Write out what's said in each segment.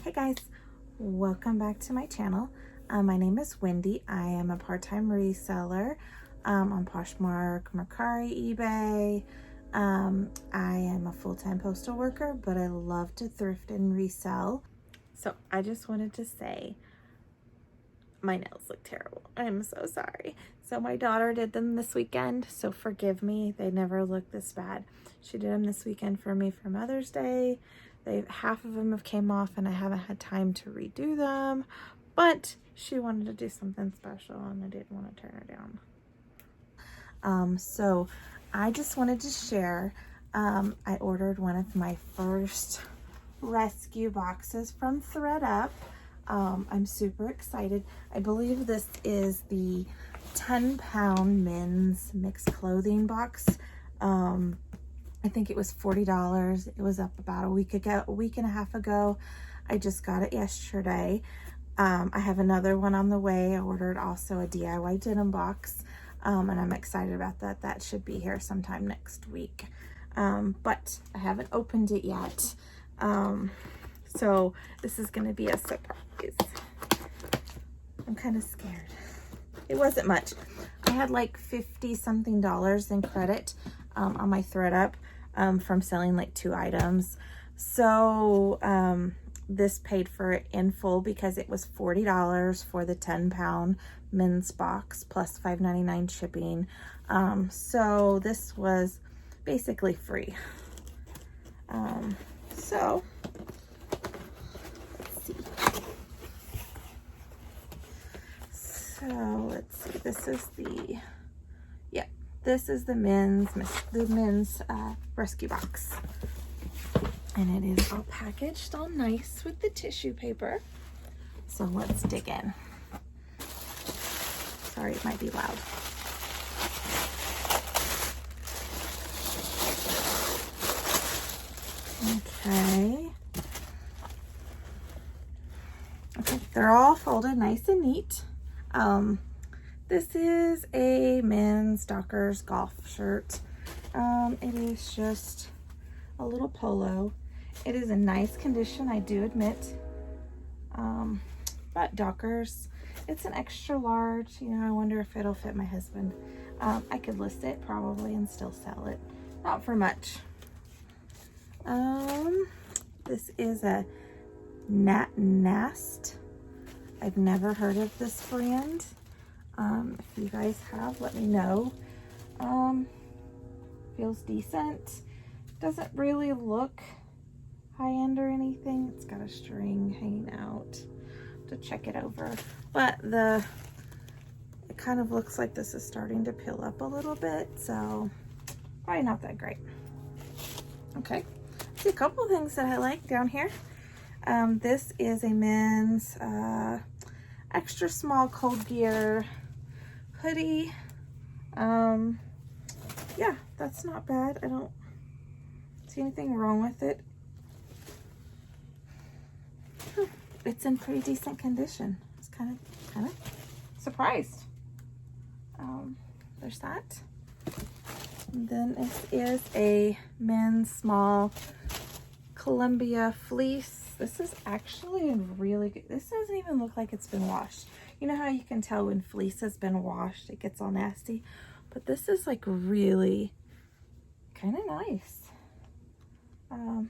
Hey guys, welcome back to my channel. My name is Wendy. I am a part-time reseller on Poshmark, Mercari, eBay. I am a full-time postal worker, but I love to thrift and resell. So I just wanted to say my nails look terrible. I'm so sorry. So my daughter did them this weekend, so forgive me. They never look this bad. She did them this weekend for me for Mother's Day. Half of them have came off and I haven't had time to redo them, but she wanted to do something special and I didn't want to turn her down. So I just wanted to share, I ordered one of my first rescue boxes from ThredUP. I'm super excited. I believe this is the 10-pound men's mixed clothing box. I think it was $40. It was up about a week and a half ago. I just got it yesterday. I have another one on the way. I ordered also a DIY denim box, and I'm excited about that. That should be here sometime next week. But I haven't opened it yet. So this is going to be a surprise. I'm kind of scared. It wasn't much. I had like $50 something in credit on my ThredUP from selling like 2 items. So this paid for it in full because it was $40 for the 10-pound men's box plus $5.99 shipping. So this was basically free. So let's see. So let's see. This is the men's rescue box, and it is all packaged all nice with the tissue paper. So let's dig in. Sorry, it might be loud. Okay, they're all folded nice and neat. This is a men's Dockers golf shirt. It is just a little polo. It is in nice condition, I do admit. But Dockers, it's an extra large. You know, I wonder if it'll fit my husband. I could list it probably and still sell it. Not for much. This is a Nast. I've never heard of this brand. If you guys have, let me know. Feels decent. Doesn't really look high-end or anything. It's got a string hanging out to check it over. But it kind of looks like this is starting to peel up a little bit, so probably not that great. Okay, see a couple of things that I like down here. This is a men's extra small cold gear hoodie. Yeah, that's not bad. I don't see anything wrong with it. It's in pretty decent condition. It's kind of surprised. There's that. And then this is a men's small Columbia fleece. This is actually really good. This doesn't even look like it's been washed. You know how you can tell when fleece has been washed, it gets all nasty? But this is like really kind of nice. Kind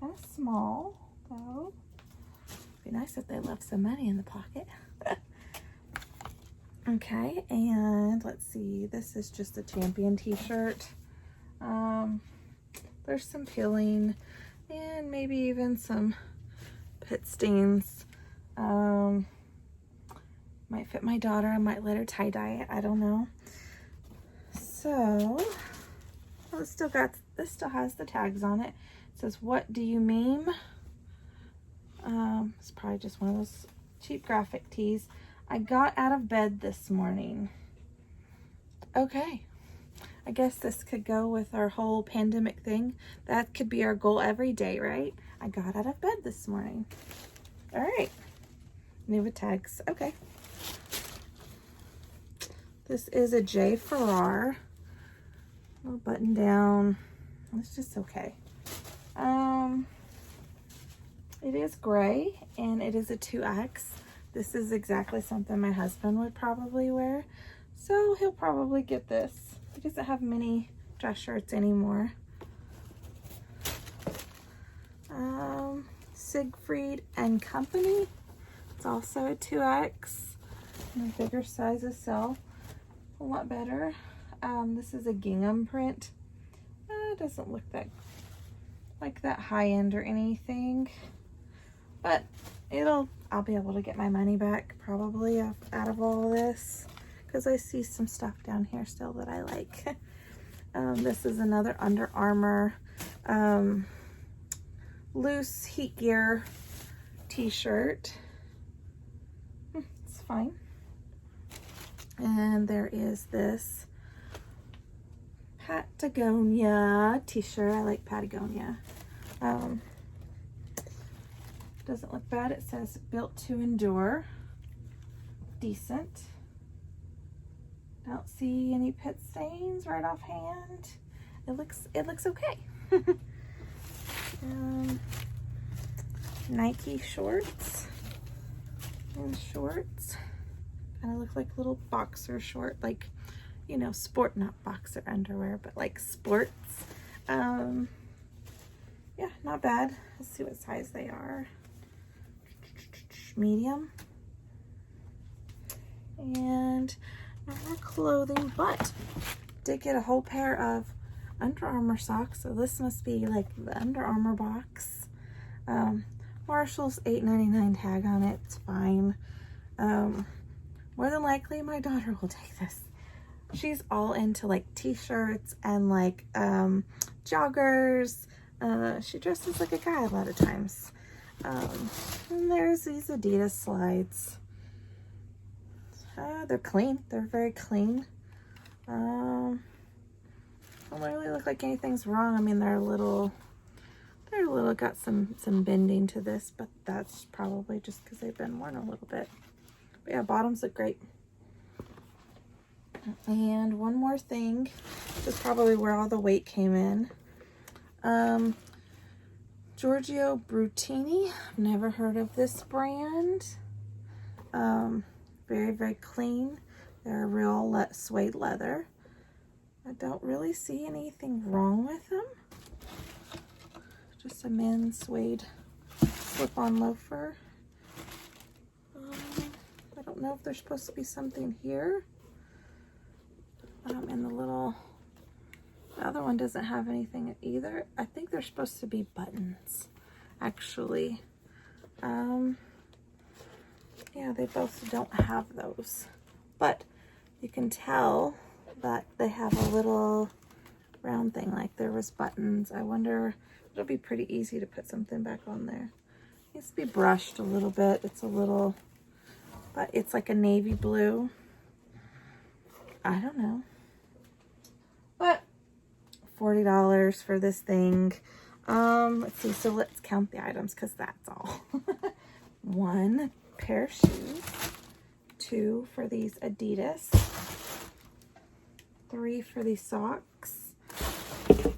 of small, though. Be nice if they left some money in the pocket. Okay, and let's see. This is just a Champion t-shirt. There's some peeling and maybe even some pit stains. Might fit my daughter. I might let her tie-dye it. I don't know. So, well, this still has the tags on it. It says, "What do you meme?" It's probably just one of those cheap graphic tees. I got out of bed this morning. Okay. I guess this could go with our whole pandemic thing. That could be our goal every day, right? I got out of bed this morning. All right. New with tags. Okay. This is a J. Farrar. Little button down. It's just okay. It is gray and it is a 2X. This is exactly something my husband would probably wear. So he'll probably get this. He doesn't have many dress shirts anymore. Siegfried and Company. It's also a 2X. And the bigger sizes sell a lot better. This is a gingham print. It doesn't look that like that high end or anything, but I'll be able to get my money back probably out of all of this, because I see some stuff down here still that I like. This is another Under Armour loose heat gear t-shirt. It's fine. And there is this Patagonia t-shirt. I like Patagonia. Doesn't look bad. It says built to endure. Decent. Don't see any pit stains right offhand. It looks okay. Nike shorts and shorts. Kind of look like little boxer short, like, you know, sport, not boxer underwear, but like sports. Yeah, not bad. Let's see what size they are. Medium. And no more clothing, but did get a whole pair of Under Armour socks, so this must be like the Under Armour box. Marshall's $8.99 tag on it. It's fine. More than likely my daughter will take this. She's all into like t-shirts and like joggers. She dresses like a guy a lot of times. And there's these Adidas slides. They're clean. They're very clean. Don't really look like anything's wrong. I mean, they're a little got some bending to this, but that's probably just because they've been worn a little bit. But yeah, bottoms look great. And one more thing, this is probably where all the weight came in. Giorgio Brutini. I've never heard of this brand. Very, very clean. They're real suede leather. I don't really see anything wrong with them. Just a men's suede slip-on loafer. I don't know if there's supposed to be something here. And the other one doesn't have anything either. I think they're supposed to be buttons, actually. Yeah, they both don't have those. But you can tell that they have a little round thing, like there was buttons. I wonder, it'll be pretty easy to put something back on there. It needs to be brushed a little bit. It's a little, but it's like a navy blue. I don't know. But $40 for this thing. Let's see, so let's count the items because that's all. 1 pair of shoes, 2 for these Adidas, 3 for these socks. Oops,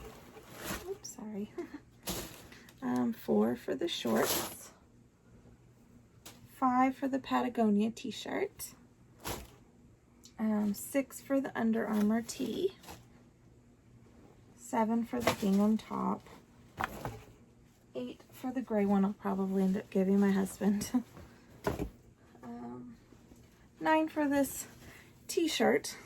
sorry. 4 for the shorts, 5 for the Patagonia t-shirt, 6 for the Under Armour tee, 7 for the gingham top, 8 for the gray one I'll probably end up giving my husband, 9 for this t-shirt.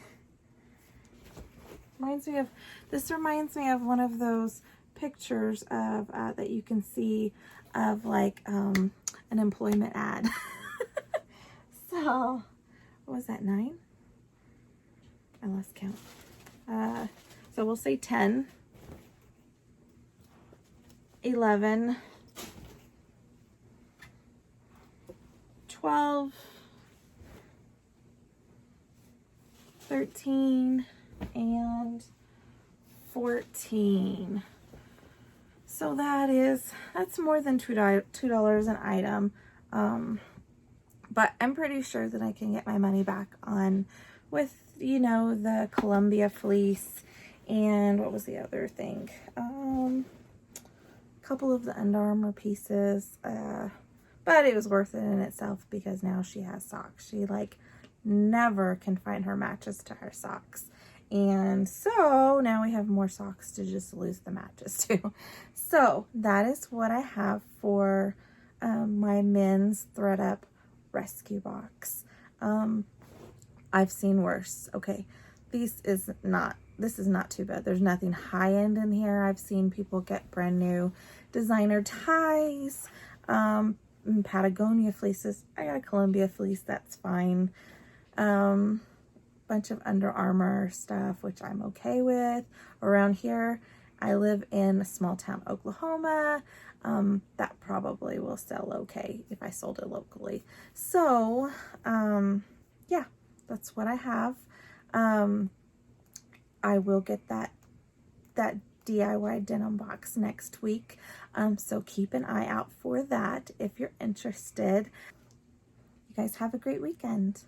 This reminds me of one of those pictures of that you can see of like an employment ad. So what was that, 9? I lost count. So we'll say 10, 11, 12, 13, and 14. So that's more than $2 an item. But I'm pretty sure that I can get my money back on with, you know, the Columbia fleece and what was the other thing? couple of the Under Armour pieces, but it was worth it in itself because now she has socks. She like never can find her matches to her socks. And so now we have more socks to just lose the matches to. So that is what I have for my men's ThredUP rescue box. I've seen worse. Okay, this is not too bad. There's nothing high end in here. I've seen people get brand new designer ties, Patagonia fleeces. I got a Columbia fleece, that's fine. Bunch of Under Armour stuff, which I'm okay with. Around here, I live in a small town, Oklahoma. That probably will sell okay if I sold it locally. So, yeah, that's what I have. I will get that DIY denim box next week. So keep an eye out for that if you're interested. You guys have a great weekend.